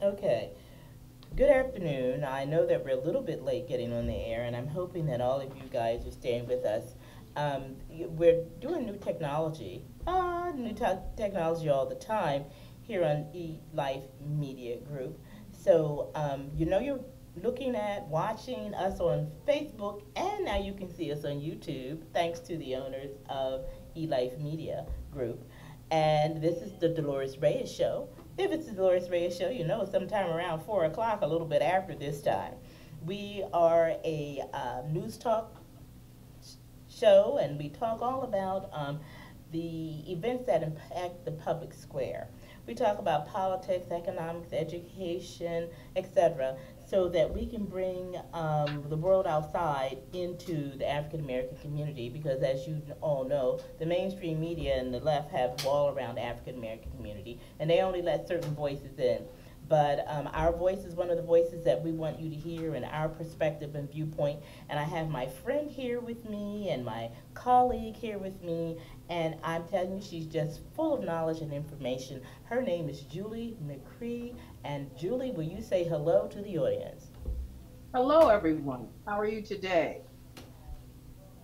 Okay. Good afternoon. I know that we're a little bit late getting on the air, and I'm hoping that all of you guys are staying with us. We're doing new technology, technology all the time here on eLife Media Group. So, you're looking at watching us on Facebook, and now you can see us on YouTube, thanks to the owners of eLife Media Group. And this is the Dolores Reyes Show. If it's the Dolores Reyes Show, you know, sometime around 4 o'clock, a little bit after this time. We are a news talk show, and we talk all about the events that impact the public square. We talk about politics, economics, education, etc., so that we can bring the world outside into the African American community. Because, as you all know, the mainstream media and the left have a wall around the African American community, and they only let certain voices in. But our voice is one of the voices that we want you to hear, and our perspective and viewpoint. And I have my friend here with me and my colleague here with me, and I'm telling you, she's just full of knowledge and information. Her name is Julie McCree. And Julie, will you say hello to the audience? Hello, everyone. How are you today?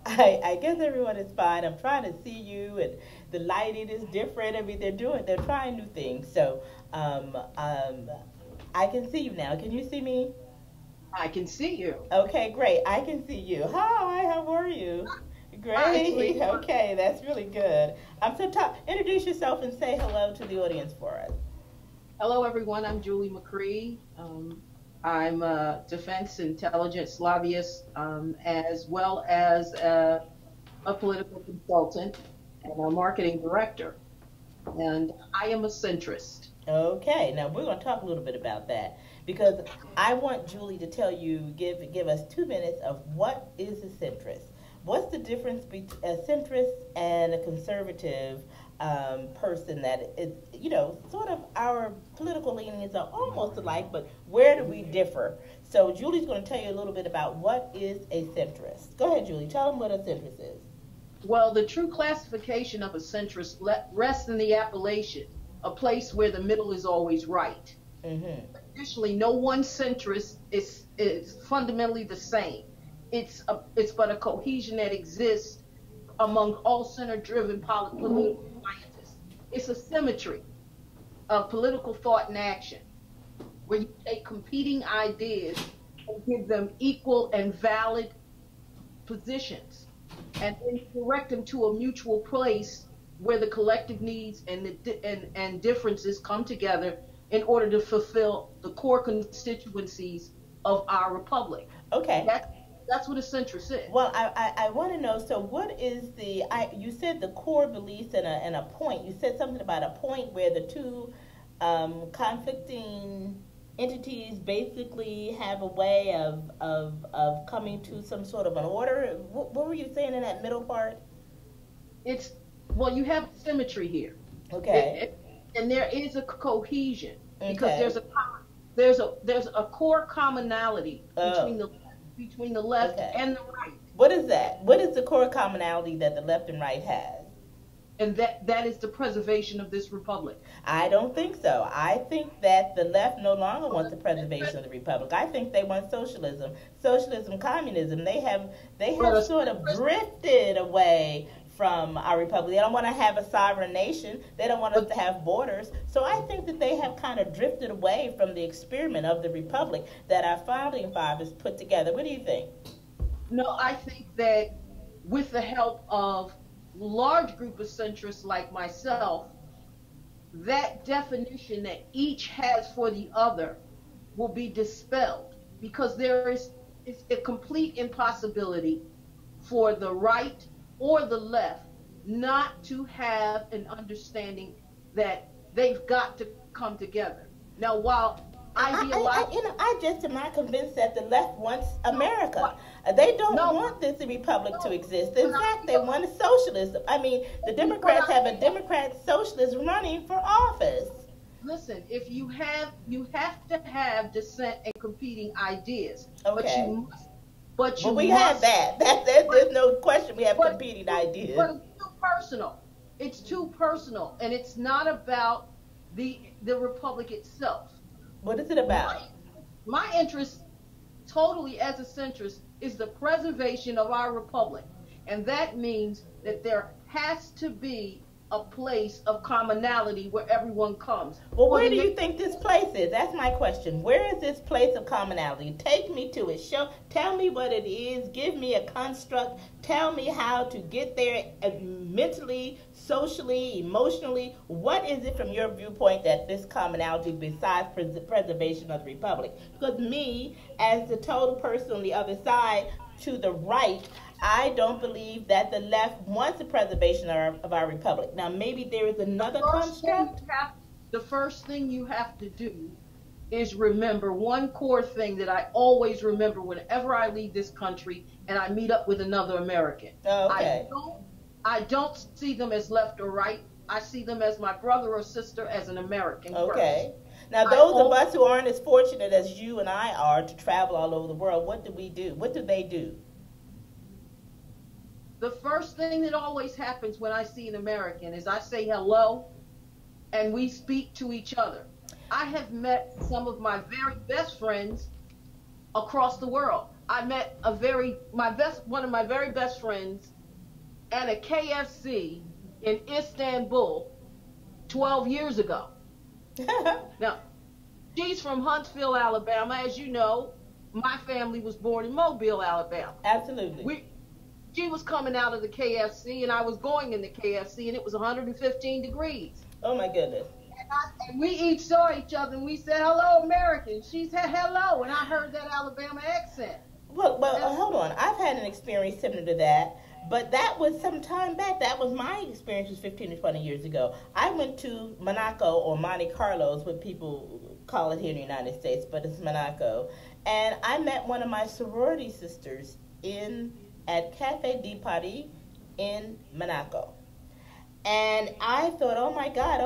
I guess everyone is fine. I'm trying to see you, and the lighting is different. I mean, they're trying new things. So, I can see you now. Can you see me? I can see you. Okay, great. I can see you. Hi, how are you? Hi, Great. sweetheart. Okay, that's really good. Introduce yourself and say hello to the audience for us. Hello, everyone. I'm Julie McCree. I'm a defense intelligence lobbyist, as well as a political consultant and a marketing director. And I am a centrist. Okay, now we're going to talk a little bit about that because I want Julie to tell you, give us 2 minutes of what is a centrist. What's the difference between a centrist and a conservative person that is, sort of our political leanings are almost alike, but where do we differ? So Julie's going to tell you a little bit about what is a centrist. Go ahead, Julie. Tell them what a centrist is. Well, the true classification of a centrist rests in the appellation, a place where the middle is always right. Mm-hmm. Additionally, no one centrist is fundamentally the same. It's but a cohesion that exists among all center-driven political scientists. It's a symmetry of political thought and action, where you take competing ideas and give them equal and valid positions, and then direct them to a mutual place where the collective needs and differences come together in order to fulfill the core constituencies of our republic. Okay. That's what a centrist is. Well, I want to know, so what is you said the core beliefs and a point. You said something about a point where the two conflicting entities basically have a way of coming to some sort of an order. What were you saying in that middle part? Well, you have symmetry here. Okay. And there is a cohesion because Okay. there's a core commonality between the left Okay. and the right. What is that? What is the core commonality that the left and right has? And that is the preservation of this republic. I don't think so. I think that the left no longer wants the preservation of the republic. I think they want socialism, communism. They have sort of drifted away from our republic. They don't want to have a sovereign nation. They don't want us to have borders. So I think that they have kind of drifted away from the experiment of the republic that our founding fathers put together. What do you think? No, I think that with the help of large group of centrists like myself, that definition that each has for the other will be dispelled, because it's a complete impossibility for the right or the left not to have an understanding that they've got to come together. Now, while I just am not convinced that the left wants America. They don't want this republic to exist. In fact, they want socialism. I mean, the Democrats have a Democrat socialist running for office. Listen, if you have to have dissent and competing ideas, Okay. but we have that. There's no question we have competing ideas. But it's too personal. It's too personal, and it's not about the republic itself. What is it My, about? my interest, totally as a centrist, is the preservation of our republic. And that means that there has to be a place of commonality where everyone comes. Well, For where the do you nation, think this place is? That's my question. Where is this place of commonality? Take me to it. Tell me what it is. Give me a construct. Tell me how to get there mentally, socially, emotionally. What is it from your viewpoint that this commonality, besides preservation of the republic? Because me, as the total person on the other side, to the right, I don't believe that the left wants the preservation of our republic. Now, maybe there is another first thing construct. you have, the first thing you have to do is remember one core thing that I always remember whenever I leave this country and I meet up with another American. Oh, I okay. don't I don't see them as left or right. I see them as my brother or sister, as an American first. Okay. Now, I those of al- us who aren't as fortunate as you and I are to travel all over the world, what do we do? What do they do? the first thing that always happens when I see an American is I say hello and we speak to each other. I have met some of my very best friends across the world. I met one of my very best friends at a KFC in Istanbul 12 years ago. Now, she's from Huntsville, Alabama. As you know, my family was born in Mobile, Alabama. Absolutely. She was coming out of the KFC and I was going in the KFC and it was 115 degrees. Oh, my goodness. And we each saw each other and we said, hello, American. She said, hello. And I heard that Alabama accent. Well, hold on. I've had an experience similar to that, but that was some time back. That was my experience was 15 to 20 years ago. I went to Monaco, or Monte Carlo is what people call it here in the United States, but it's Monaco. And I met one of my sorority sisters at Café de Paris in Monaco. And I thought, oh my God,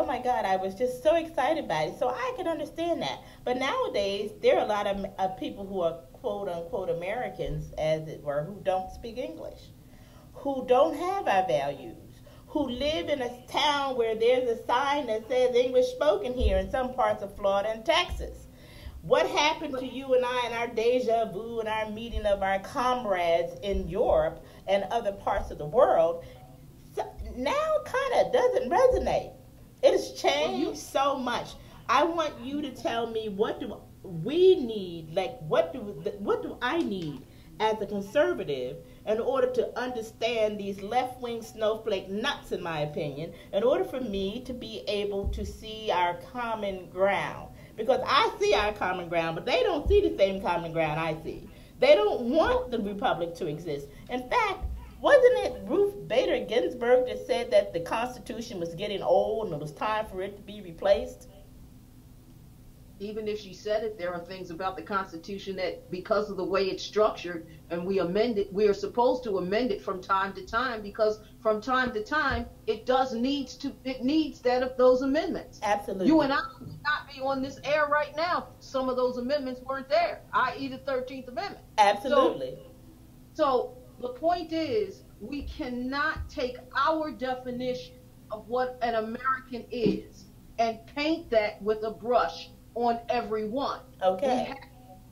I was just so excited about it. So I can understand that. But nowadays, there are a lot of people who are quote unquote Americans, as it were, who don't speak English, who don't have our values, who live in a town where there's a sign that says English spoken here in some parts of Florida and Texas. What happened to you and I in our deja vu and our meeting of our comrades in Europe and other parts of the world now kind of doesn't resonate. It has changed so much. I want you to tell me, what do we need, like what do I need as a conservative in order to understand these left-wing snowflake nuts, in my opinion, in order for me to be able to see our common ground. Because I see our common ground, but they don't see the same common ground I see. They don't want the republic to exist. In fact, wasn't it Ruth Bader Ginsburg that said that the Constitution was getting old and it was time for it to be replaced? Even if she said it, there are things about the Constitution that, because of the way it's structured, and we are supposed to amend it from time to time, because from time to time it needs those amendments. Absolutely. You and I would not be on this air right now. Some of those amendments weren't there, i.e. the 13th Amendment. Absolutely. So the point is, we cannot take our definition of what an American is and paint that with a brush on everyone. Okay.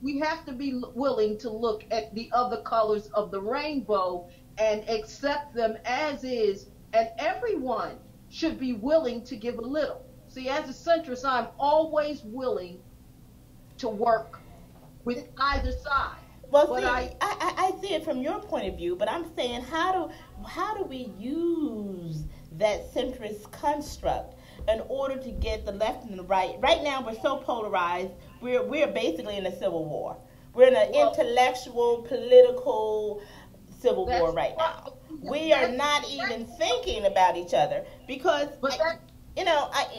We have to be willing to look at the other colors of the rainbow and accept them as is, and everyone should be willing to give a little. See, as a centrist, I'm always willing to work with either side. Well, see, I see it from your point of view, but I'm saying, how do we use that centrist construct in order to get the left and the right? Right now, we're so polarized. We're basically in a civil war. We're in an intellectual, political civil war right now. We are not even thinking about each other because, tell me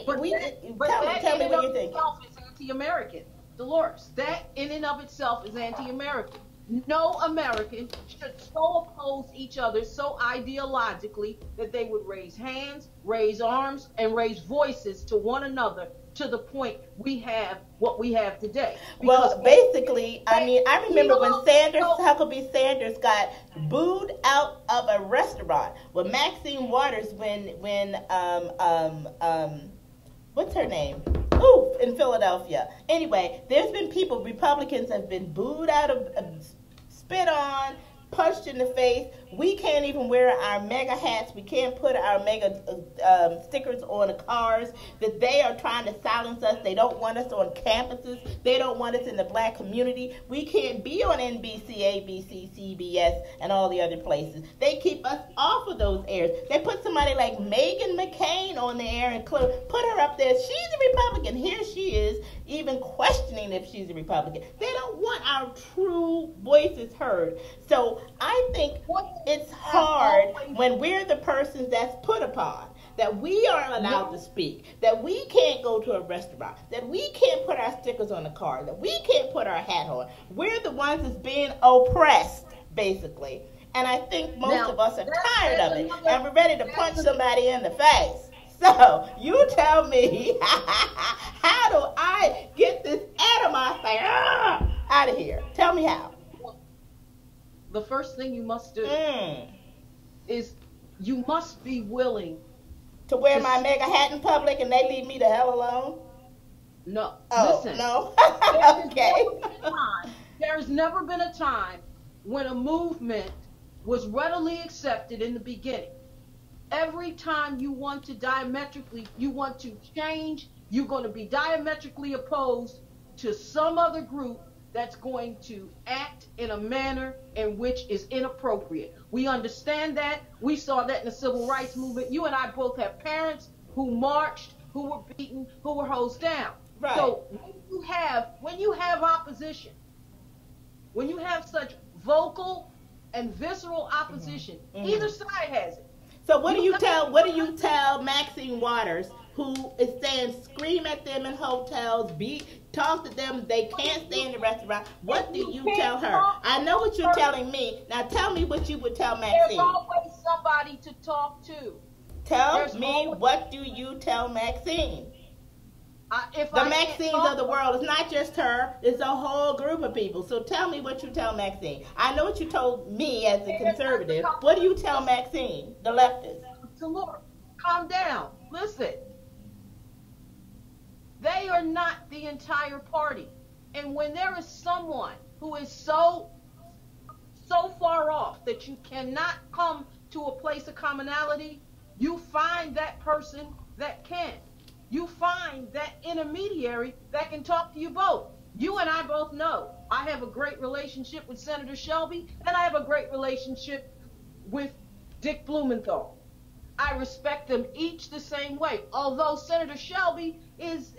what you think. Is anti-American. Dolores, that in and of itself is anti-American. No American should so oppose each other so ideologically that they would raise hands, raise arms, and raise voices to one another to the point we have what we have today. Well, basically, I remember when Huckabee Sanders got booed out of a restaurant with Maxine Waters when what's her name? Ooh, in Philadelphia. Anyway, there's been people, Republicans have been booed out of, spit on, punched in the face. We can't even wear our mega hats. We can't put our mega stickers on the cars. That they are trying to silence us. They don't want us on campuses. They don't want us in the black community. We can't be on NBC, ABC, CBS, and all the other places. They keep us off of those airs. They put somebody like Meghan McCain on the air and put her up there. She's a Republican. Here she is, even questioning if she's a Republican. They don't want our true voices heard. So I think it's hard when we're the persons that's put upon, that we aren't allowed to speak, that we can't go to a restaurant, that we can't put our stickers on the car, that we can't put our hat on. We're the ones that's being oppressed, basically. And I think most of us are tired of it, and we're ready to punch somebody in the face. So you tell me, how do I get this animal thing out of here? Tell me how. The first thing you must do is you must be willing to wear my mega hat in public and they leave me the hell alone? No. Oh, listen. No. Okay. There's never been a time when a movement was readily accepted in the beginning. Every time you want to change, you're going to be diametrically opposed to some other group that's going to act in a manner in which is inappropriate. We understand that. We saw that in the civil rights movement. You and I both have parents who marched, who were beaten, who were hosed down. Right. So when you have opposition, when you have such vocal and visceral opposition, either side has it. So what do you tell Maxine Waters, who is saying scream at them in hotels, talk to them, they can't stay in the restaurant? What do you tell her? I know what you're telling me. Now tell me what you would tell Maxine. There's always somebody to talk to. Tell me, what do you tell Maxine? The Maxines of the world. It's not just her. It's a whole group of people. So tell me what you tell Maxine. I know what you told me as a conservative. What do you tell Maxine, the leftist? Dolores, calm down. Listen. They are not the entire party. And when there is someone who is so far off that you cannot come to a place of commonality, you find that person that can. You find that intermediary that can talk to you both. You and I both know I have a great relationship with Senator Shelby, and I have a great relationship with Dick Blumenthal. I respect them each the same way. Although Senator Shelby is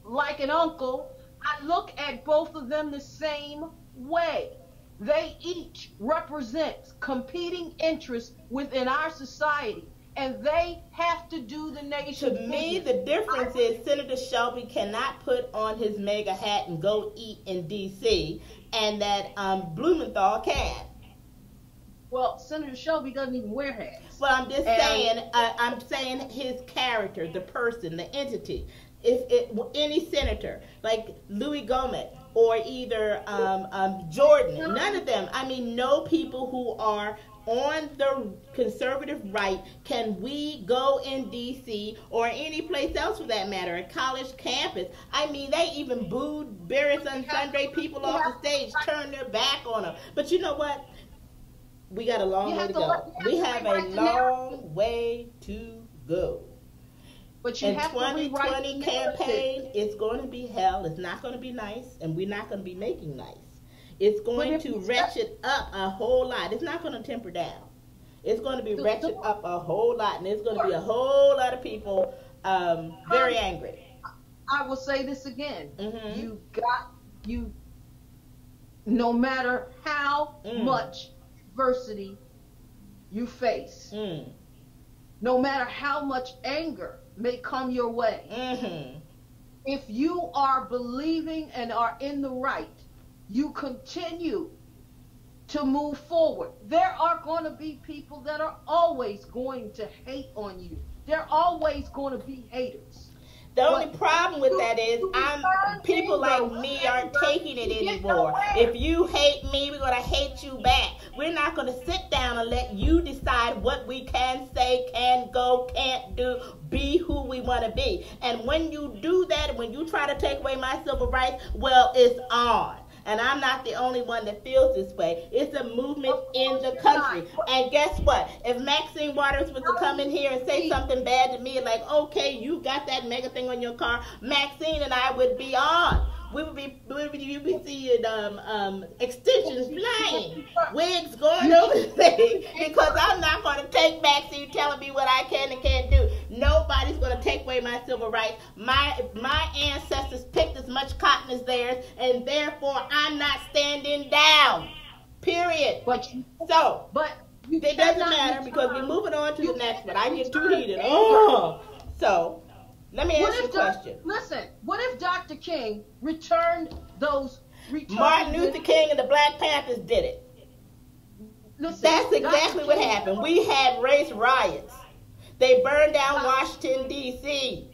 like an uncle, I look at both of them the same way. They each represent competing interests within our society, and they have to do the nation's business. To me, the difference is Senator Shelby cannot put on his mega hat and go eat in D.C., and that Blumenthal can. Well, Senator Shelby doesn't even wear hats. Well, I'm just saying, I'm saying his character, the person, the entity. If any senator, like Louis Gomez or either Jordan, none of them, I mean, no people who are on the conservative right, can we go in D.C. or any place else for that matter, a college campus? I mean, they even booed Barris and Sundray people off the stage, turned their back on them. But you know what? We got a long way to go. We have a long way to go. But you have 2020 campaign, it's going to be hell. It's not going to be nice, and we're not going to be making nice. It's going to ratchet up a whole lot. It's not going to temper down. It's going to be ratchet up a whole lot, and there's going to be a whole lot of people very angry. I will say this again. No matter how much adversity you face, no matter how much anger may come your way, if you are believing and are in the right, you continue to move forward. There are going to be people that are always going to hate on you. There are always going to be haters. The only But problem with that is to return people anger, like what me aren't anger taking it to get anymore. nowhere. If you hate me, we're gonna hate you back. We're not gonna sit down and let you decide what we can say, can go, can't do, be who we want to be. And when you do that, when you try to take away my civil rights, well, it's on. And I'm not the only one that feels this way. It's a movement Of in course the you're country. not. And guess what? If Maxine Waters was to come in here and say something bad to me, like, okay, you got that mega thing on your car, Maxine and I would be on. We would be seeing extensions flying, wigs going over the thing, because I'm not going to take Maxine telling me what I can and can't do. Nobody's going to take away my civil rights. My ancestors picked as much cotton as theirs, and therefore I'm not standing down. Period. So But you it doesn't cannot matter because we're return- moving on to you the next one. cannot I get too return heated. anger. Oh, so let me What ask you a if question. Listen, what if Dr. King returned Martin Luther King and the Black Panthers did it. Listen, That's exactly Dr. what King- happened. We had race riots. They burned down Washington, D.C.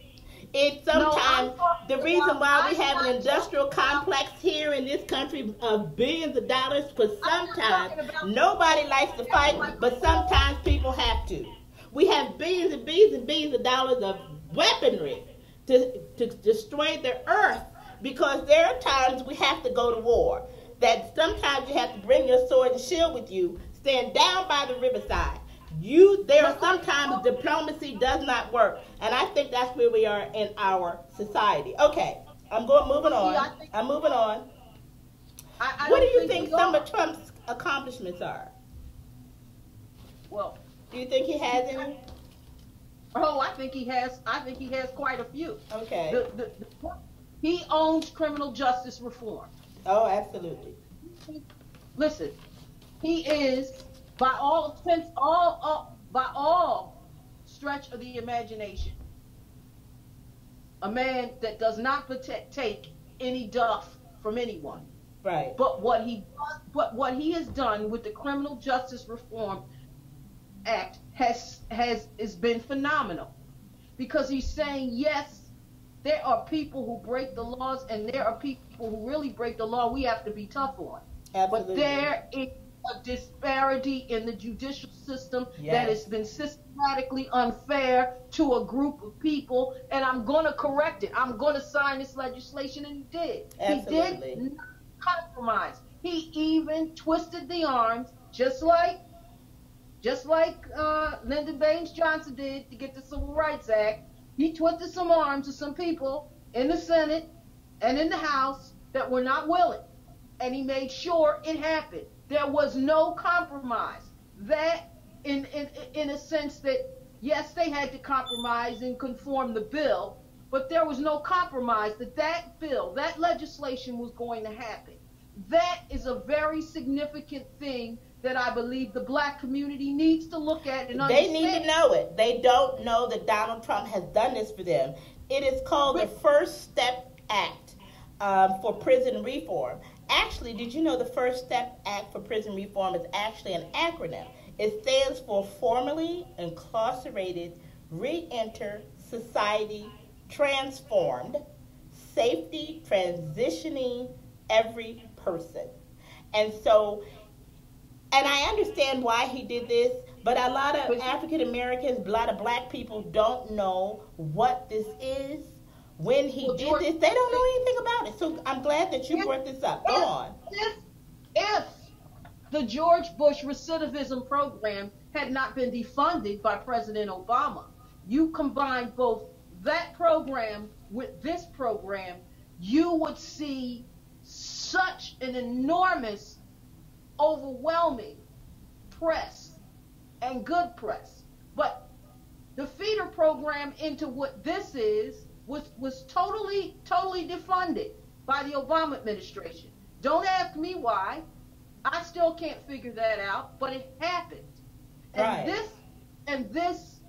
It's sometimes the reason why we have an industrial complex here in this country of billions of dollars, because sometimes nobody likes to fight, but sometimes people have to. We have billions and billions and billions of dollars of weaponry to destroy the earth, because there are times we have to go to war. That sometimes you have to bring your sword and shield with you, stand down by the riverside. There are sometimes diplomacy does not work, and I think that's where we are in our society. Okay, moving on. I'm moving on. What do you think some of Trump's accomplishments are? Well, do you think he has any? Oh, I think he has quite a few. Okay. He owns criminal justice reform. Oh, absolutely. Listen, he is by all stretch of the imagination a man that does not take any duff from anyone. Right. But what he has done with the Criminal Justice Reform Act has been phenomenal, because he's saying, yes, there are people who break the laws, and there are people who really break the law we have to be tough on. Absolutely. But there is a disparity in the judicial system that has been systematically unfair to a group of people, and I'm going to correct it. I'm going to sign this legislation, and he did. Absolutely. He did not compromise. He even twisted the arms, just like Lyndon Baines Johnson did to get the Civil Rights Act. He twisted some arms of some people in the Senate and in the House that were not willing, and he made sure it happened. There was no compromise. That, in a sense that, yes, they had to compromise and conform the bill, but there was no compromise that bill, that legislation was going to happen. That is a very significant thing that I believe the black community needs to look at and understand. They need to know it. They don't know that Donald Trump has done this for them. It is called the First Step Act for prison reform. Actually, did you know the First Step Act for prison reform is actually an acronym? It stands for Formerly Incarcerated, Re-Enter Society Transformed, Safety Transitioning Every Person. And I understand why he did this, but a lot of African Americans, a lot of black people don't know what this is. When he did this, they don't know anything about it. So I'm glad that you brought this up. Go on. If the George Bush recidivism program had not been defunded by President Obama, you combine both that program with this program, you would see such an enormous, overwhelming press and good press. But the feeder program into what this is was totally defunded by the Obama administration. Don't ask me why. I still can't figure that out, but it happened. And this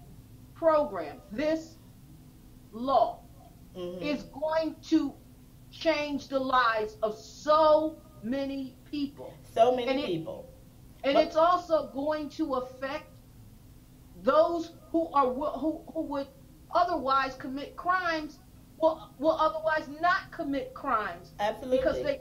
program, this law, is going to change the lives of so many people. And it's also going to affect those who would otherwise commit crimes will otherwise not commit crimes because Absolutely.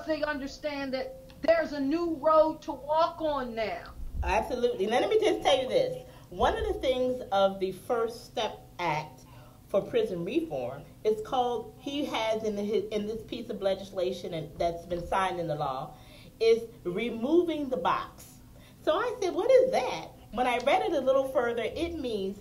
they understand that there's a new road to walk on now. Absolutely. Now, let me just tell you this. One of the things of the First Step Act for prison reform is called, he has in this piece of legislation and that's been signed in the law, is removing the box. So I said, what is that? When I read it a little further, it means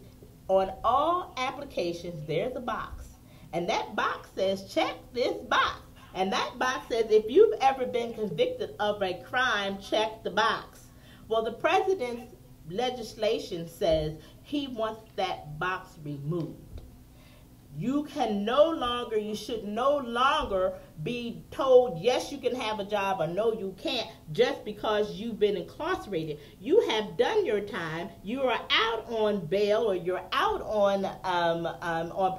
on all applications, there's a box. And that box says, check this box. And that box says, if you've ever been convicted of a crime, check the box. Well, the president's legislation says he wants that box removed. You should no longer be told, yes, you can have a job or no, you can't, just because you've been incarcerated. You have done your time. You are out on bail or you're out on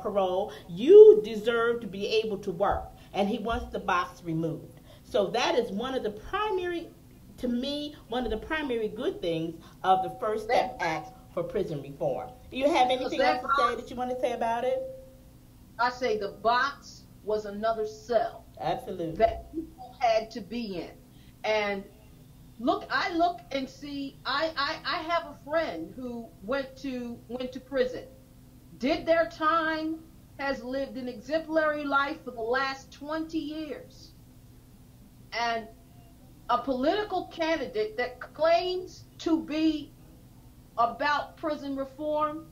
parole. You deserve to be able to work. And he wants the box removed. So that is one of the primary, to me, one of the primary good things of the First Step Act for prison reform. Do you have anything else to say that you want to say about it? I say the box was another cell. Absolutely. That people had to be in. And I look and see, I have a friend who went to prison, did their time, has lived an exemplary life for the last 20 years. And a political candidate that claims to be about prison reform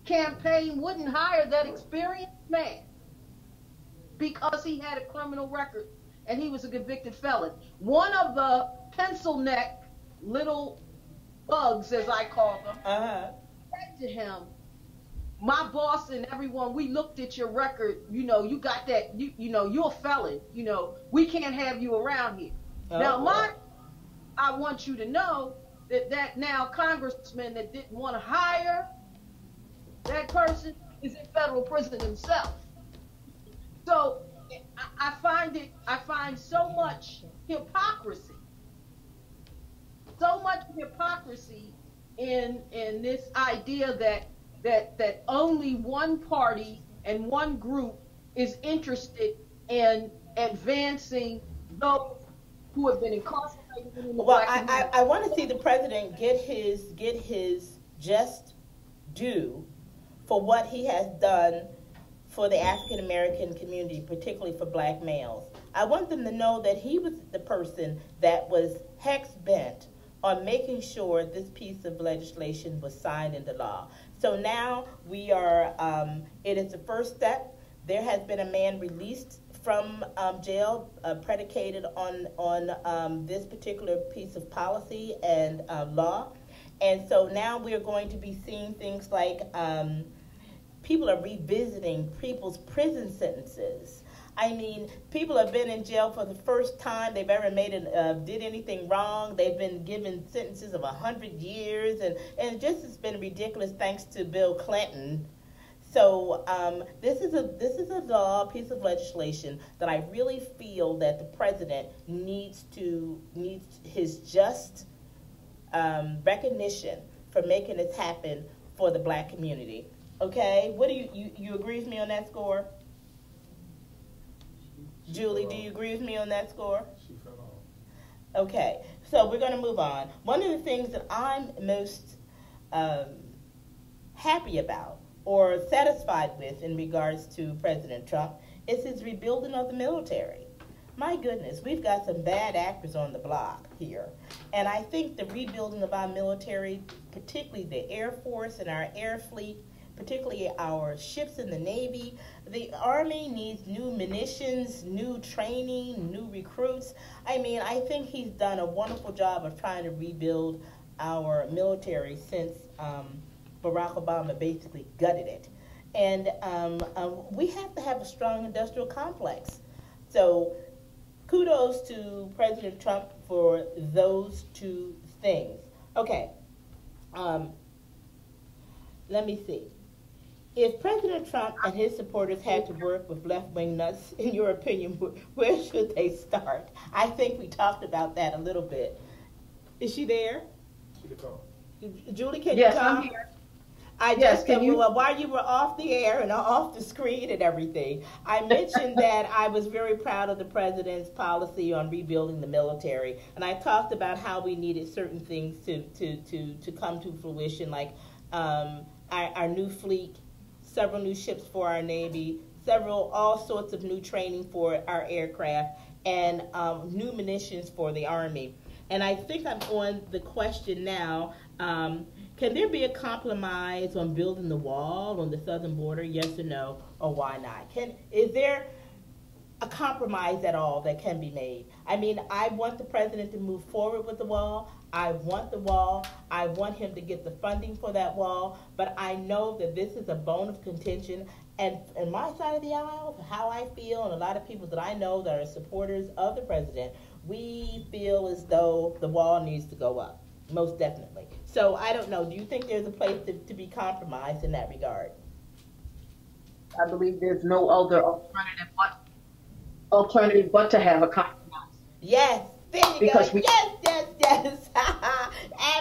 campaign wouldn't hire that experienced man because he had a criminal record and he was a convicted felon. One of the pencil neck little bugs, as I call them, said to him, my boss and everyone, we looked at your record, you got that, you're a felon, we can't have you around here. Now, I want you to know that now congressman that didn't want to hire that person is in federal prison himself. So I find so much hypocrisy in this idea that only one party and one group is interested in advancing those who have been incarcerated in the Well, I want to see the president get his just due for what he has done for the African American community, particularly for black males. I want them to know that he was the person that was hex bent on making sure this piece of legislation was signed into law. So now we are, it is the first step. There has been a man released from jail predicated on this particular piece of policy and law. And so now we are going to be seeing things like people are revisiting people's prison sentences. I mean, people have been in jail for the first time they've ever did anything wrong. They've been given sentences of 100 years, and just has been ridiculous thanks to Bill Clinton. So this is a law, piece of legislation that I really feel that the president needs his just recognition for making this happen for the black community. Okay, what do you agree with me on that score? Julie, do you agree with me on that score? She fell off. Okay, so we're going to move on. One of the things that I'm most happy about or satisfied with in regards to President Trump is his rebuilding of the military. My goodness, we've got some bad actors on the block here. And I think the rebuilding of our military, particularly the Air Force and our Air Fleet, particularly our ships in the Navy, the Army needs new munitions, new training, new recruits. I mean, I think he's done a wonderful job of trying to rebuild our military since Barack Obama basically gutted it. And we have to have a strong industrial complex. So kudos to President Trump for those two things. Okay, let me see. If President Trump and his supporters had to work with left-wing nuts, in your opinion, where should they start? I think we talked about that a little bit. Is she there? She could talk. Julie, can yes, you talk? I'm here. I Yes, just can you? well, while you were off the air and off the screen and everything, I mentioned that I was very proud of the president's policy on rebuilding the military, and I talked about how we needed certain things to come to fruition, like our new fleet, several new ships for our navy, several all sorts of new training for our aircraft, and new munitions for the army. And I think I'm on the question now. Can there be a compromise on building the wall on the southern border? Yes or no, or why not? Is there a compromise at all that can be made? I mean, I want the president to move forward with the wall. I want the wall. I want him to get the funding for that wall. But I know that this is a bone of contention. And in my side of the aisle, how I feel, and a lot of people that I know that are supporters of the president, we feel as though the wall needs to go up, most definitely. So I don't know. Do you think there's a place to be compromised in that regard? I believe there's no other alternative but to have a compromise. Yes, there you Because go. we Yes, yes, yes.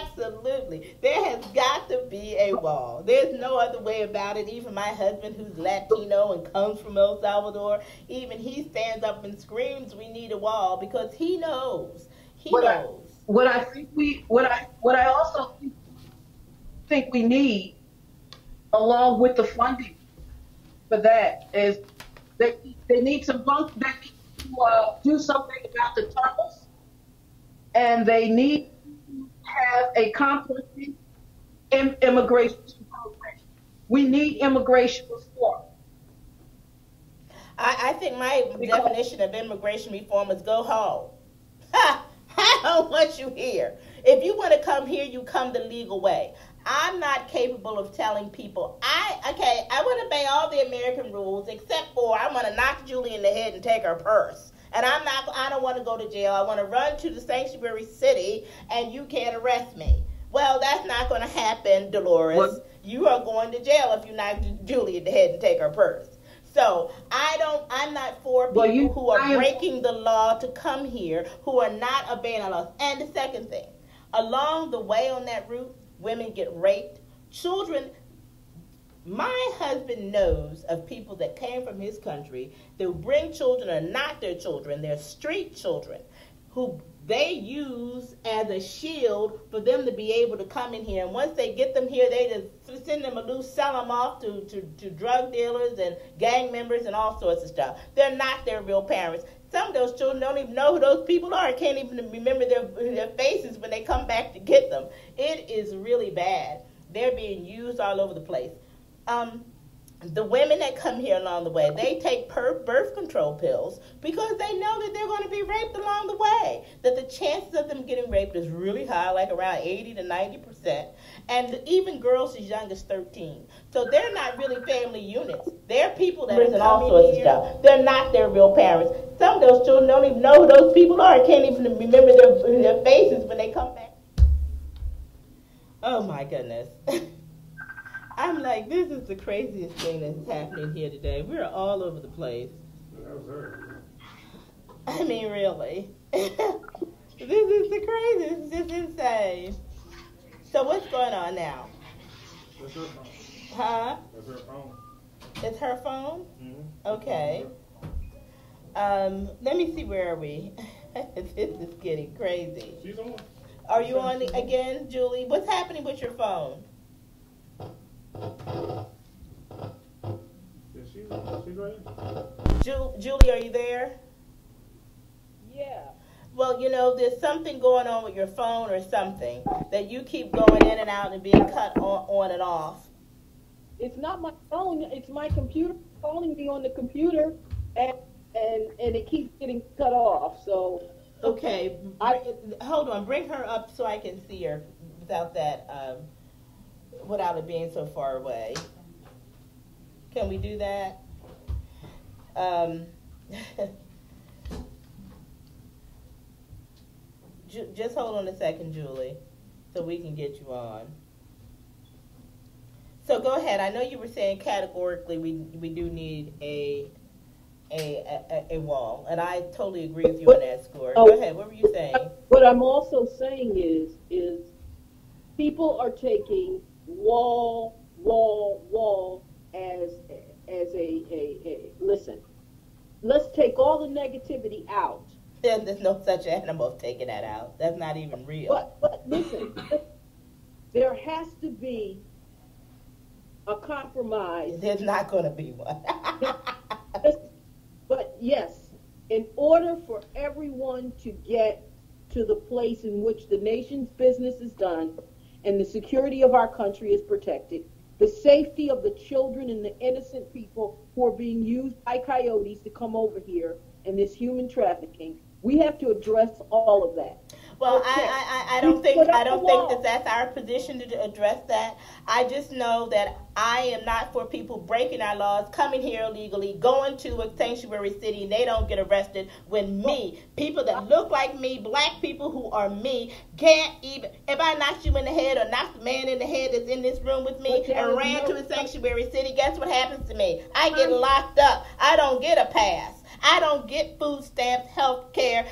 Absolutely. There has got to be a wall. There's no other way about it. Even my husband, who's Latino and comes from El Salvador, even he stands up and screams, "We need a wall," because he knows. He what I knows. what I think we what I also think we need, along with the funding for that, is they need to do something about the tunnels, and they need to have a comprehensive immigration program. We need immigration reform. I think my Because definition of immigration reform is go home. Ha! I don't want you here. If you want to come here, you come the legal way. I'm not capable of telling people, I want to obey all the American rules except for I want to knock Julie in the head and take her purse. And I don't want to go to jail. I want to run to the sanctuary city and you can't arrest me. Well, that's not going to happen, Dolores. what You are going to jail if you knock Julie in the head and take her purse. So I'm not for well people you who are I am breaking the law to come here, who are not obeying our laws. And the second thing, along the way on that route, women get raped. Children, my husband knows of people that came from his country that bring children are not their children, they're street children, who they use as a shield for them to be able to come in here. And once they get them here, they just send them loose, sell them off to drug dealers and gang members and all sorts of stuff. They're not their real parents. Some of those children don't even know who those people are, can't even remember their faces when they come back to get them. It is really bad. They're being used all over the place. The women that come here along the way, they take birth control pills because they know that they're going to be raped along the way. That the chances of them getting raped is really high, like around 80 to 90%. And even girls as young as 13. So they're not really family units. They're people that are all sorts of stuff. They're not their real parents. Some of those children don't even know who those people are, can't even remember their faces when they come back. Oh my goodness. I'm like, this is the craziest thing that's happening here today. We're all over the place. I mean, really. This is the craziest. It's just insane. So what's going on now? That's her phone. Huh? That's her phone. It's her phone? Mm-hmm. Okay. Let me see, where are we? This is getting crazy. She's on. Are you on again, Julie? What's happening with your phone? Yeah, she's right. Julie, are you there? Yeah. Well, you know, there's something going on with your phone or something that you keep going in and out and being cut on and off. It's not my phone, it's my computer calling me on the computer and it keeps getting cut off. So Okay, hold on. Bring her up so I can see her without that, without it being so far away. Can we do that? Just hold on a second, Julie, so we can get you on. So go ahead. I know you were saying categorically we do need a wall, and I totally agree with you on that score. Go ahead. What were you saying? what I'm also saying is people are taking wall wall as a listen. Let's take all the negativity out. There's no such animal taking that out. That's not even real. But listen, there has to be a compromise. There's not going to be one. But yes, in order for everyone to get to the place in which the nation's business is done and the security of our country is protected, the safety of the children and the innocent people who are being used by coyotes to come over here and this human trafficking, we have to address all of that. Well, Okay. I don't think that that's our position to address that. I just know that I am not for people breaking our laws, coming here illegally, going to a sanctuary city, and they don't get arrested when people that look like me, black people who are me, can't even, if I knocked you in the head or knocked the man in the head that's in this room with me and ran to a sanctuary city, guess what happens to me? I get locked up. I don't get a pass. I don't get food stamps, health care,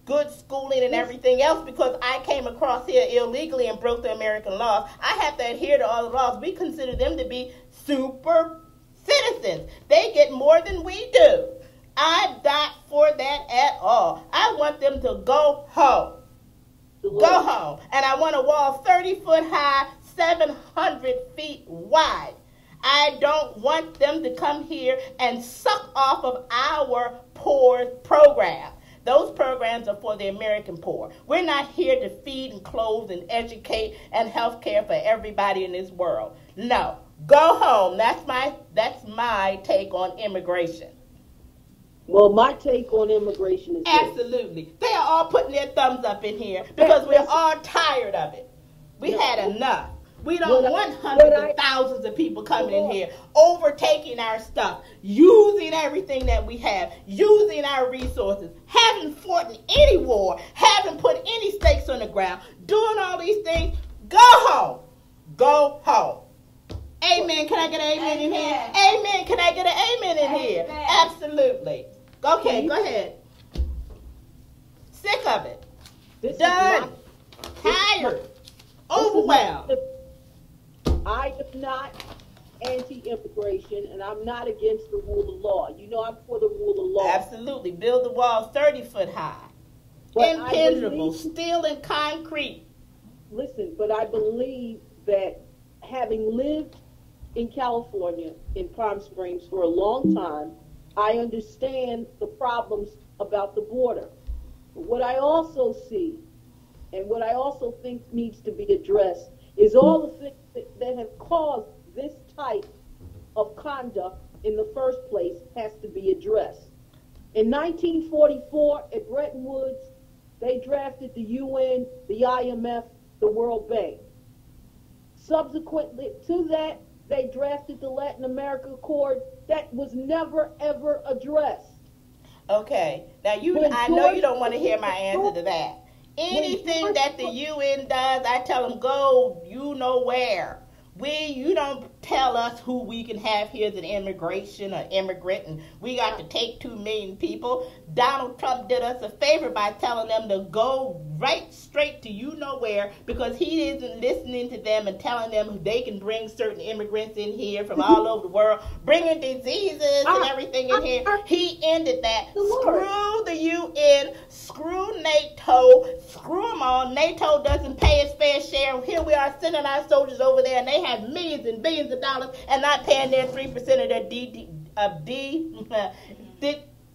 good schooling, and everything else because I came across here illegally and broke the American laws. I have to adhere to all the laws. We consider them to be super citizens. They get more than we do. I'm not for that at all. I want them to go home. Go home. And I want a wall 30 foot high, 700 feet wide. I don't want them to come here and suck off of our poor program. Those programs are for the American poor. We're not here to feed and clothe and educate and health care for everybody in this world. No. Go home. That's my take on immigration. Well, my take on immigration is absolutely. They are all putting their thumbs up in here because we're all tired of it. We had enough. We don't want hundreds of thousands of people coming in here, overtaking our stuff, using everything that we have, using our resources, haven't fought in any war, haven't put any stakes on the ground, doing all these things. Go home. Go home. Amen. Can I get an amen in here? Amen. Can I get an amen in here? Absolutely. Okay, go ahead. Sick of it. Done. Tired. Overwhelmed. I am not anti-immigration, and I'm not against the rule of law. You know I'm for the rule of law. Absolutely. Build the walls 30 foot high. But impenetrable. Steel and concrete. Listen, but I believe that having lived in California, in Palm Springs, for a long time, I understand the problems about the border. But what I also see, and what I also think needs to be addressed, is all the things that have caused this type of conduct in the first place has to be addressed. In 1944, at Bretton Woods, they drafted the UN, the IMF, the World Bank. Subsequently to that, they drafted the Latin America Accord. That was never, ever addressed. Okay. Now, I know you don't want to hear my answer to that. Anything that the UN does, I tell them, go, you know where. You don't tell us who we can have here as an immigration or immigrant, and we got to take 2 million people. Donald Trump did us a favor by telling them to go right straight to you know where, because he isn't listening to them and telling them they can bring certain immigrants in here from all over the world, bringing diseases and everything in here. He ended that. Screw the UN, screw NATO, screw them all. NATO doesn't pay its fair share. Here we are sending our soldiers over there, and they have millions and billions of dollars and not paying their 3% of their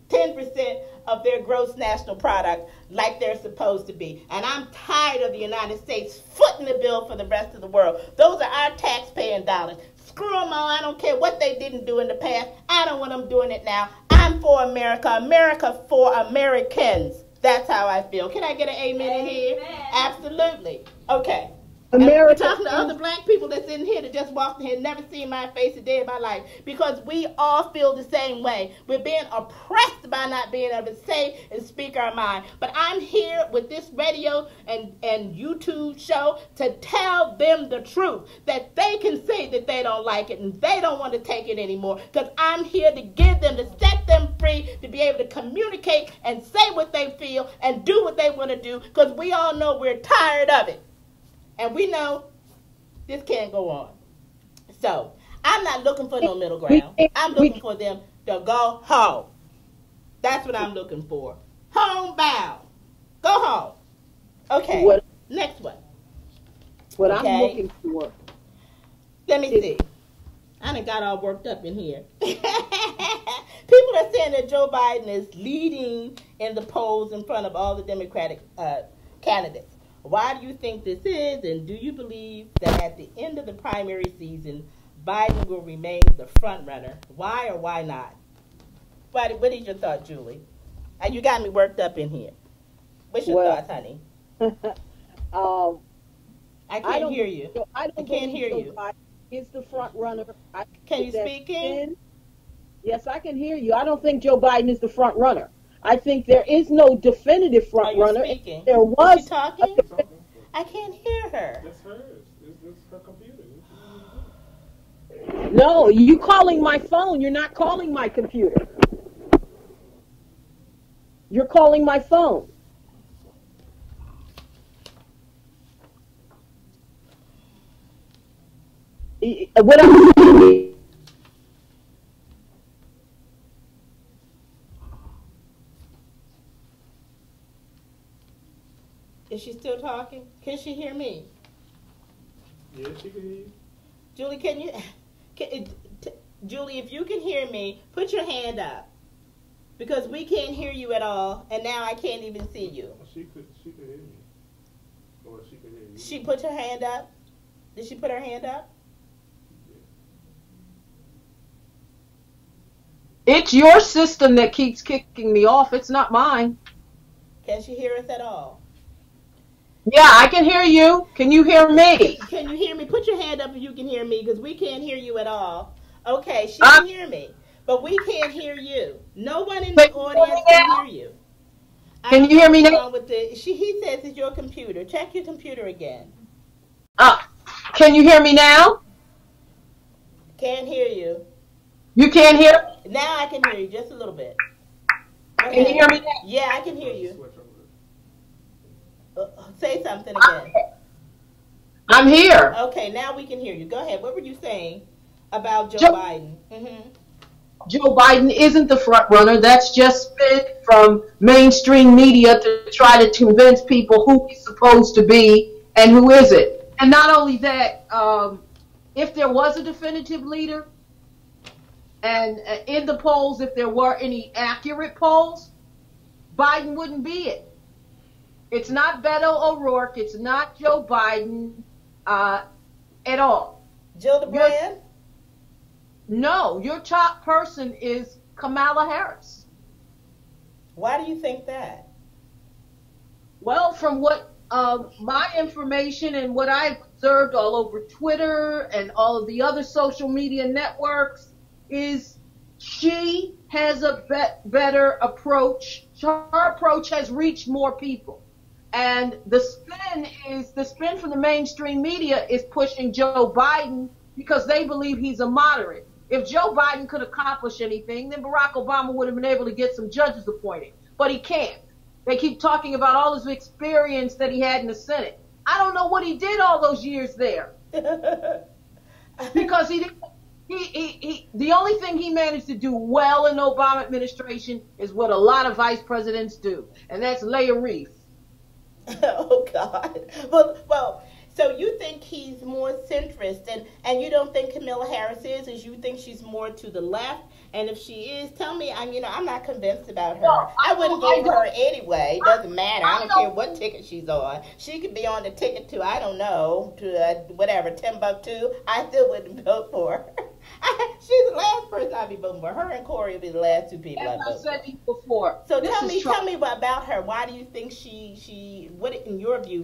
10% of their gross national product like they're supposed to be. And I'm tired of the United States footing the bill for the rest of the world. Those are our tax-paying dollars. Screw them all. I don't care what they didn't do in the past. I don't want them doing it now. I'm for America. America for Americans. That's how I feel. Can I get an amen in here? Absolutely. Okay. We're talking to other black people that's in here that just walked in here, never seen my face a day in my life, because we all feel the same way. We're being oppressed by not being able to say and speak our mind. But I'm here with this radio and YouTube show to tell them the truth, that they can say that they don't like it and they don't want to take it anymore, because I'm here to give them, to set them free, to be able to communicate and say what they feel and do what they want to do, because we all know we're tired of it. And we know this can't go on. So I'm not looking for no middle We ground. can't, I'm we looking for them to go home. That's what I'm looking for. Homebound. Go home. Okay. what Next one. what I'm Okay. looking for Let me is see. I done got all worked up in here. People are saying that Joe Biden is leading in the polls in front of all the Democratic candidates. Why do you think this is, and do you believe that at the end of the primary season, Biden will remain the front runner? Why or why not? What is your thought, Julie? You got me worked up in here. What's your well, thoughts, honey? um, I I can't don't hear you. I don't I can't believe hear Joe you. Biden is the front runner. I Can think you that's speak in? spin. Yes, I can hear you. I don't think Joe Biden is the front runner. I think there is no definitive Are front you runner. speaking? There Is she was talking? She's talking. I can't hear her. That's hers. It's her computer. no. You calling my phone? You're not calling my computer. You're calling my phone. What I'm saying Is she still talking? Can she hear me? Yeah, she can hear you. Julie, can you? Julie, if you can hear me, put your hand up. Because we can't hear you at all, and now I can't even see you. She could hear me. Or she could hear you. She put her hand up? Did she put her hand up? It's your system that keeps kicking me off. It's not mine. Can she hear us at all? Yeah, I can hear you. Can you hear me? Can you hear me? Put your hand up if you can hear me, because we can't hear you at all. Okay, she can hear me, but we can't hear you. No one in the audience can hear you. Can you hear me now? He says it's your computer. Check your computer again. Can you hear me now? Can't hear you. You can't hear? Now I can hear you just a little bit. Can you hear me now? Yeah, I can hear you. Switch over. Say something again. I'm here. Okay, now we can hear you. Go ahead. What were you saying about Joe Biden? Mm-hmm. Joe Biden isn't the front runner. That's just spin from mainstream media to try to convince people who he's supposed to be and who isn't. And not only that, if there was a definitive leader, and in the polls, if there were any accurate polls, Biden wouldn't be it. It's not Beto O'Rourke. It's not Joe Biden at all. Jill DeBrand? No, your top person is Kamala Harris. Why do you think that? Well, from what my information and what I've observed all over Twitter and all of the other social media networks is she has a better approach. Her approach has reached more people. And the spin from the mainstream media is pushing Joe Biden because they believe he's a moderate. If Joe Biden could accomplish anything, then Barack Obama would have been able to get some judges appointed. But he can't. They keep talking about all his experience that he had in the Senate. I don't know what he did all those years there. Because he didn't. The only thing he managed to do well in the Obama administration is what a lot of vice presidents do, and that's lay a wreath. Oh, God. Well, so you think he's more centrist, and you don't think Kamala Harris is you think she's more to the left? And if she is, tell me. I'm not convinced about her. No, I wouldn't vote for her anyway. It doesn't matter. I don't care what ticket she's on. She could be on the ticket to, I don't know, to whatever, Timbuktu. I still wouldn't vote for her. She's the last person I'd be voting for. Her and Corey would be the last two people I'd vote for. As I said before. So tell me about her. Why do you think what in your view,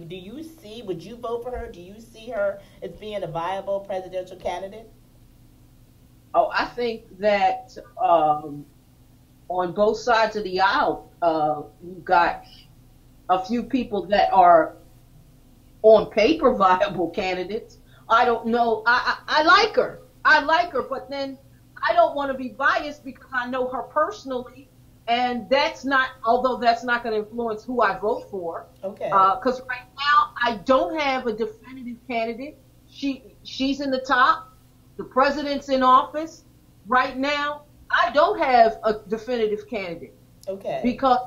would you vote for her? Do you see her as being a viable presidential candidate? Oh, I think that on both sides of the aisle, you've got a few people that are on paper viable candidates. I don't know. I like her. But then I don't want to be biased because I know her personally, and although that's not going to influence who I vote for. Okay. Because right now I don't have a definitive candidate. She's in the top. The president's in office right now. I don't have a definitive candidate. Okay. Because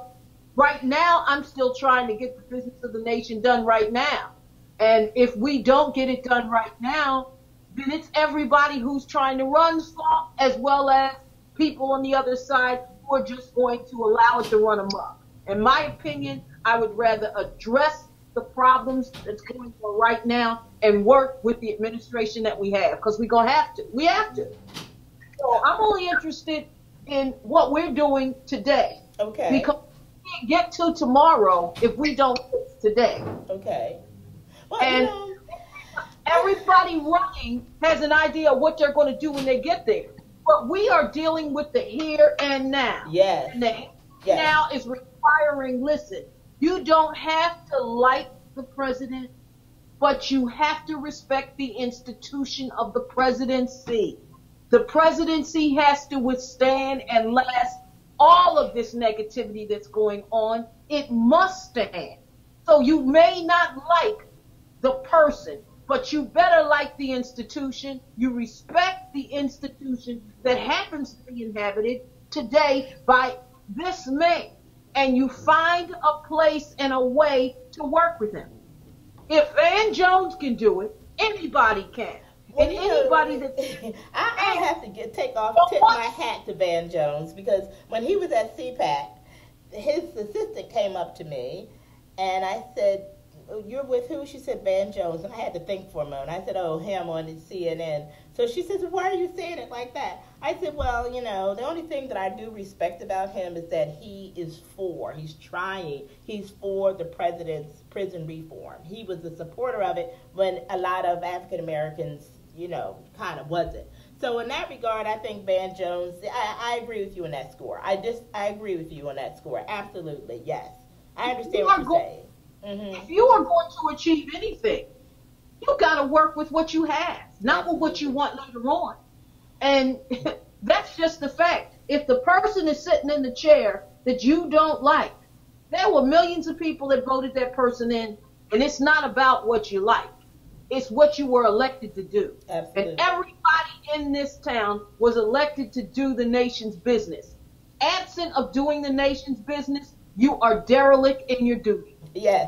right now, I'm still trying to get the business of the nation done right now. And if we don't get it done right now, then it's everybody who's trying to run fault, as well as people on the other side who are just going to allow it to run amok. In my opinion, I would rather address the problems that's going on right now and work with the administration that we have, because we're going to have to. We have to. So I'm only interested in what we're doing today. Okay. Because we can't get to tomorrow if we don't fix today. Okay. Well, And everybody running has an idea of what they're going to do when they get there. But we are dealing with the here and now. Yes. And the here Yes. now is requiring, listen, you don't have to like the president, but you have to respect the institution of the presidency. The presidency has to withstand and last all of this negativity that's going on. It must stand. So you may not like the person, but you better like the institution. You respect the institution that happens to be inhabited today by this man, and you find a place and a way to work with him. If Van Jones can do it, anybody can. Well, And anybody that I have to tip my hat to Van Jones, because when he was at CPAC, his assistant came up to me and I said, "You're with who?" She said, "Van Jones." And I had to think for a moment. I said, "Oh, him on the CNN." So she says, "Why are you saying it like that?" I said, "Well, the only thing that I do respect about him is that he's for the president's prison reform. He was a supporter of it when a lot of African Americans, kind of wasn't. So in that regard, I think Van Jones, I agree with you on that score. I agree with you on that score. Absolutely, yes. I understand what you're saying. If you are going to achieve anything, you got to work with what you have, not with what you want later on. And that's just the fact. If the person is sitting in the chair that you don't like, there were millions of people that voted that person in, and it's not about what you like. It's what you were elected to do. Absolutely. And everybody in this town was elected to do the nation's business. Absent of doing the nation's business, you are derelict in your duty. Yes.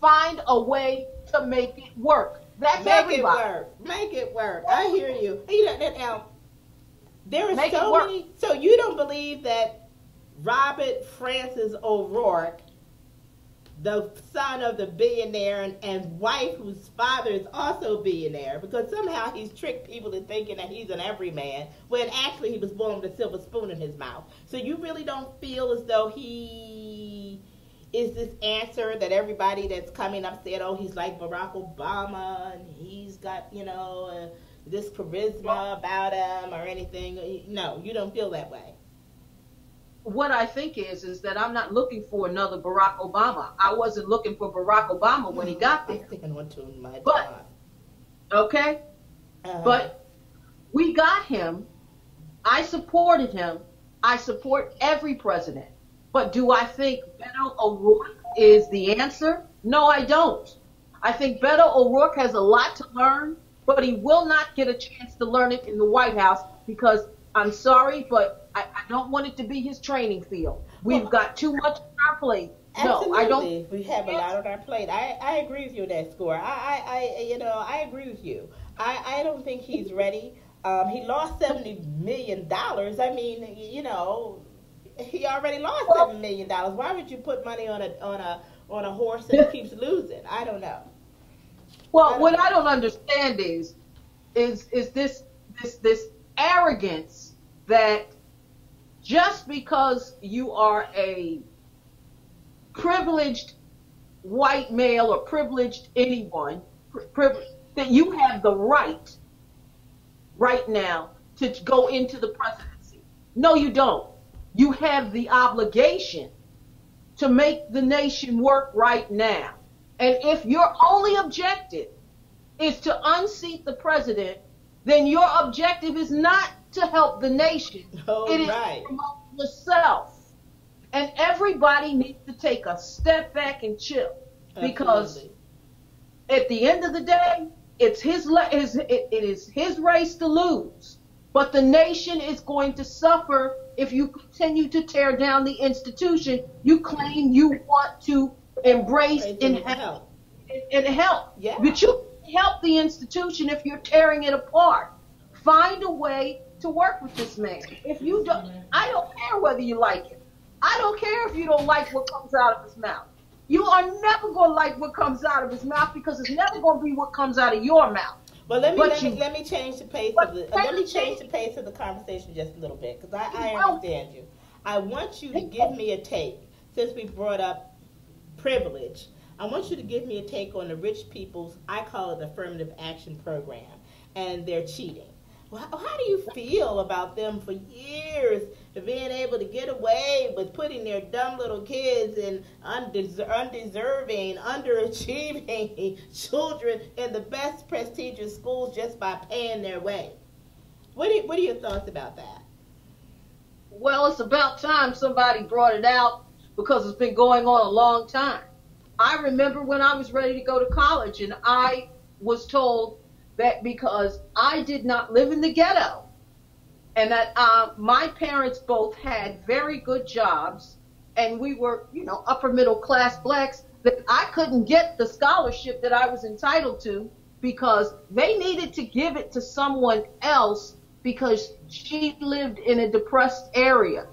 Find a way to make it work. That's everybody. Make it work. I hear you. Now, there are Make it so work. many. So you don't believe that Robert Francis O'Rourke, the son of the billionaire and wife whose father is also a billionaire, because somehow he's tricked people into thinking that he's an everyman, when actually he was born with a silver spoon in his mouth. So you really don't feel as though he is this answer that everybody that's coming up said, oh, he's like Barack Obama and he's got, this charisma about him or anything? No, you don't feel that way. What I think is that I'm not looking for another Barack Obama. I wasn't looking for Barack Obama when he got there. I'm thinking one to my But, okay? But we got him. I supported him. I support every president. But do I think Beto O'Rourke is the answer? No, I don't. I think Beto O'Rourke has a lot to learn, but he will not get a chance to learn it in the White House, because I'm sorry, but I don't want it to be his training field. We've got too much on our plate. Absolutely. No, I don't. We have a lot on our plate. I agree with you on that score. I agree with you. I don't think he's ready. He lost $70 million. I mean, he already lost $7 million. Why would you put money on a horse that keeps losing? I don't know. Well, what I don't understand is this arrogance that just because you are a privileged white male or privileged anyone, that you have the right now to go into the presidency. No, you don't. You have the obligation to make the nation work right now. And if your only objective is to unseat the president, then your objective is not to help the nation. It is to promote yourself. And everybody needs to take a step back and chill. Because at the end of the day, it is his race to lose. But the nation is going to suffer if you continue to tear down the institution you claim you want to embrace and help. Yeah. But you help the institution if you're tearing it apart. Find a way to work with this man. If you don't, I don't care whether you like it. I don't care if you don't like what comes out of his mouth. You are never going to like what comes out of his mouth because it's never going to be what comes out of your mouth. Well, let me change the pace of the conversation just a little bit because I understand you. I want you to give me a take since we brought up privilege. I want you to give me a take on the rich people's, I call it, affirmative action program and their cheating. Well, how do you feel about them for years of being able to get away with putting their dumb little kids in undeserving, underachieving children in the best prestigious schools just by paying their way? What are your thoughts about that? Well, it's about time somebody brought it out because it's been going on a long time. I remember when I was ready to go to college and I was told that because I did not live in the ghetto and that my parents both had very good jobs and we were, upper middle class blacks, that I couldn't get the scholarship that I was entitled to because they needed to give it to someone else because she lived in a depressed area.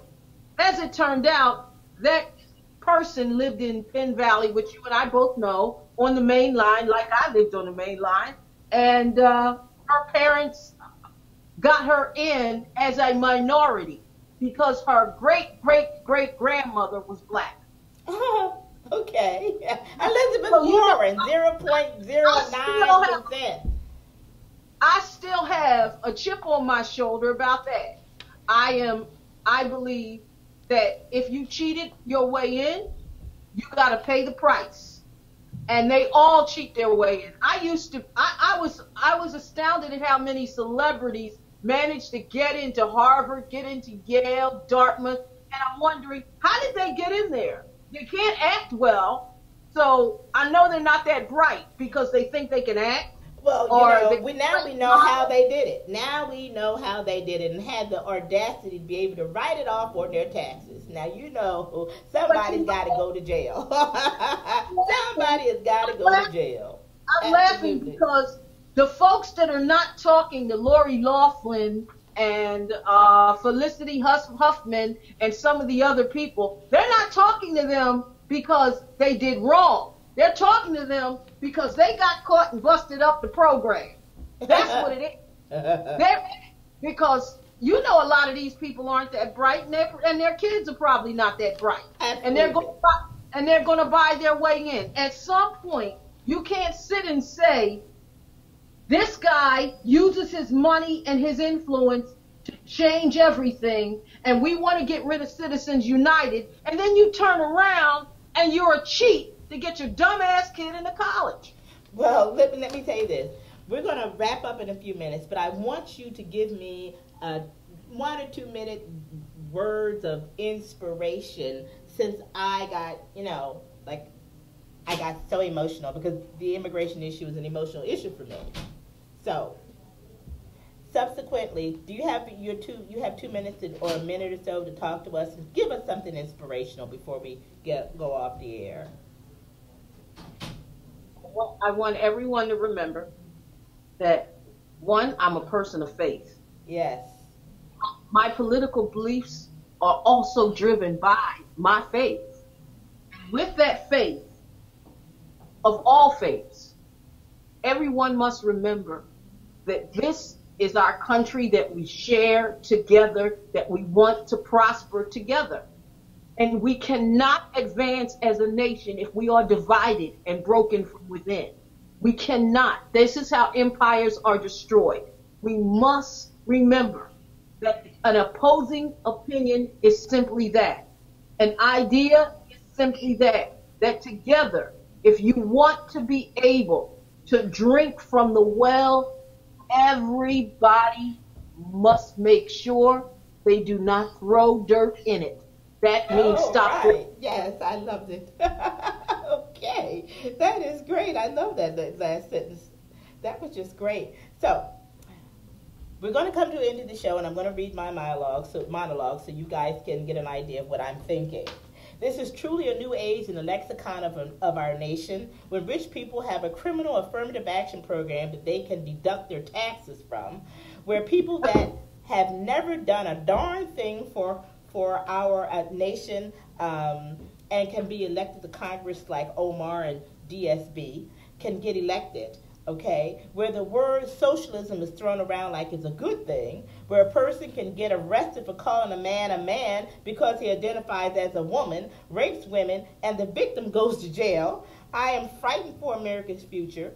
As it turned out, that person lived in Penn Valley, which you and I both know, on the main line, like I lived on the main line. And her parents got her in as a minority because her great-great-great-grandmother was black. Okay. Elizabeth Warren, 0.09%. I still have a chip on my shoulder about that. I believe that if you cheated your way in, you got to pay the price. And they all cheat their way in. I was astounded at how many celebrities managed to get into Harvard, get into Yale, Dartmouth, and I'm wondering, how did they get in there? They can't act well, so I know they're not that bright because they think they can act. Well, we know how they did it. Now we know how they did it and had the audacity to be able to write it off on their taxes. Now somebody's got to go to jail. Somebody has got to go to jail. I'm laughing because the folks that are not talking to Lori Loughlin and Felicity Huffman and some of the other people, they're not talking to them because they did wrong. They're talking to them because they got caught and busted up the program. That's what it is. Because a lot of these people aren't that bright, and their kids are probably not that bright. Absolutely. And they're going to buy their way in. At some point, you can't sit and say, this guy uses his money and his influence to change everything, and we want to get rid of Citizens United, and then you turn around and you're a cheat to get your dumbass kid into college. Well, let me tell you this. We're going to wrap up in a few minutes, but I want you to give me 1 or 2 minute words of inspiration since I got, I got so emotional because the immigration issue is an emotional issue for me. So, subsequently, do you have 2 minutes or a minute or so to talk to us and give us something inspirational before we go off the air? Well, I want everyone to remember that, one, I'm a person of faith. Yes. My political beliefs are also driven by my faith. With that faith, of all faiths, everyone must remember that this is our country that we share together, that we want to prosper together. And we cannot advance as a nation if we are divided and broken from within. We cannot. This is how empires are destroyed. We must remember that an opposing opinion is simply that. An idea is simply that. That together, if you want to be able to drink from the well, everybody must make sure they do not throw dirt in it. That means stop. Right. Yes, I loved it. Okay, that is great. I love that last sentence. That was just great. So we're going to come to the end of the show, and I'm going to read my monologue so you guys can get an idea of what I'm thinking. This is truly a new age in the lexicon of our nation, when rich people have a criminal affirmative action program that they can deduct their taxes from, where people that have never done a darn thing for our nation and can be elected to Congress like Omar and DSB can get elected. Okay, where the word socialism is thrown around like it's a good thing, where a person can get arrested for calling a man because he identifies as a woman, rapes women, and the victim goes to jail. I am frightened for America's future.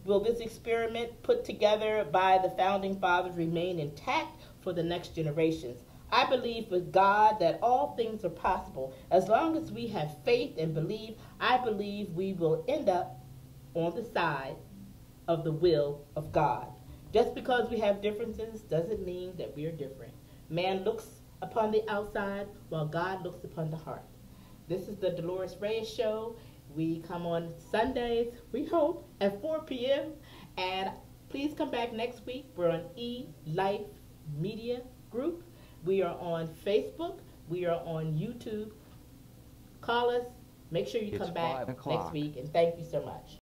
Will this experiment put together by the founding fathers remain intact for the next generations? I believe with God that all things are possible. As long as we have faith and believe, I believe we will end up on the side of the will of God. Just because we have differences doesn't mean that we're different. Man looks upon the outside while God looks upon the heart. This is the Dolores Reyes Show. We come on Sundays, we hope, at 4 p.m. And please come back next week. We're on E-Life Media Group. We are on Facebook. We are on YouTube. Call us. Make sure you come back next week. And thank you so much.